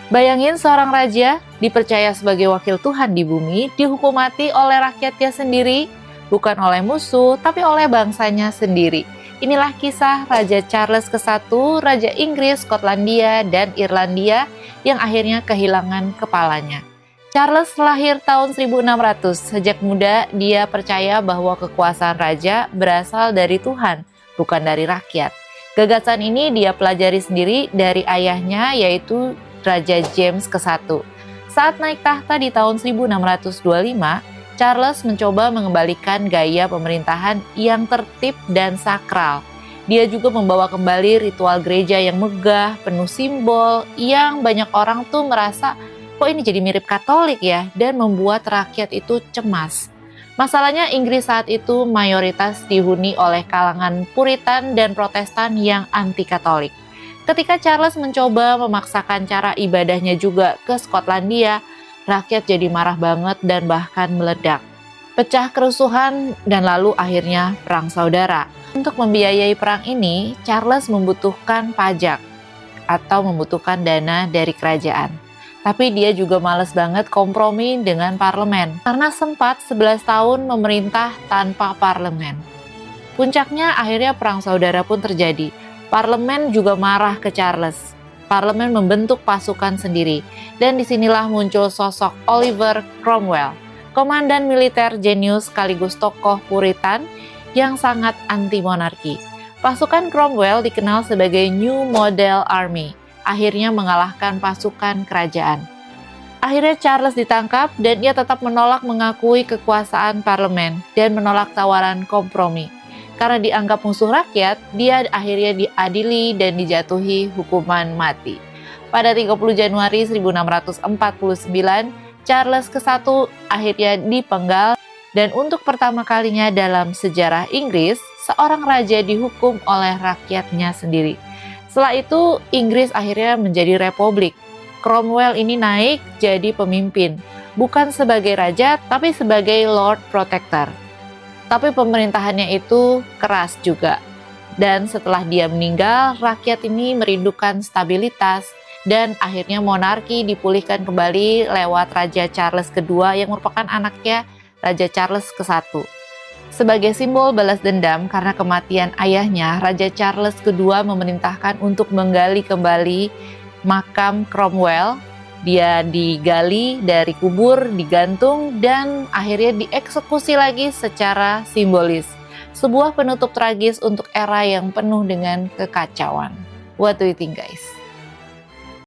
Bayangin seorang raja dipercaya sebagai wakil Tuhan di bumi, dihukum mati oleh rakyatnya sendiri, bukan oleh musuh, tapi oleh bangsanya sendiri. Inilah kisah Raja Charles ke-1, Raja Inggris, Skotlandia, dan Irlandia yang akhirnya kehilangan kepalanya. Charles lahir tahun 1600. Sejak muda dia percaya bahwa kekuasaan raja berasal dari Tuhan, bukan dari rakyat. Gagasan ini dia pelajari sendiri dari ayahnya, yaitu Raja James ke-1. Saat naik tahta di tahun 1625, Charles mencoba mengembalikan gaya pemerintahan yang tertib dan sakral. Dia juga membawa kembali ritual gereja yang megah, penuh simbol, yang banyak orang tuh merasa, kok ini jadi mirip Katolik ya, dan membuat rakyat itu cemas. Masalahnya Inggris saat itu mayoritas dihuni oleh kalangan Puritan dan Protestan yang anti-Katolik. Ketika Charles mencoba memaksakan cara ibadahnya juga ke Skotlandia, rakyat jadi marah banget dan bahkan meledak. Pecah kerusuhan dan lalu akhirnya perang saudara. Untuk membiayai perang ini, Charles membutuhkan pajak atau membutuhkan dana dari kerajaan. Tapi dia juga males banget kompromi dengan parlemen karena sempat 11 tahun memerintah tanpa parlemen. Puncaknya akhirnya perang saudara pun terjadi. Parlemen juga marah ke Charles. Parlemen membentuk pasukan sendiri, dan disinilah muncul sosok Oliver Cromwell, komandan militer jenius sekaligus tokoh Puritan yang sangat anti-monarki. Pasukan Cromwell dikenal sebagai New Model Army, akhirnya mengalahkan pasukan kerajaan. Akhirnya Charles ditangkap dan ia tetap menolak mengakui kekuasaan parlemen dan menolak tawaran kompromi. Karena dianggap musuh rakyat, dia akhirnya diadili dan dijatuhi hukuman mati. Pada 30 Januari 1649, Charles ke-1 akhirnya dipenggal, dan untuk pertama kalinya dalam sejarah Inggris, seorang raja dihukum oleh rakyatnya sendiri. Setelah itu, Inggris akhirnya menjadi republik. Cromwell ini naik jadi pemimpin, bukan sebagai raja, tapi sebagai Lord Protector. Tapi pemerintahannya itu keras juga. Dan setelah dia meninggal, rakyat ini merindukan stabilitas dan akhirnya monarki dipulihkan kembali lewat Raja Charles II yang merupakan anaknya Raja Charles ke-1. Sebagai simbol balas dendam karena kematian ayahnya, Raja Charles II memerintahkan untuk menggali kembali makam Cromwell. Dia digali dari kubur, digantung, dan akhirnya dieksekusi lagi secara simbolis. Sebuah penutup tragis untuk era yang penuh dengan kekacauan. What do you think, guys?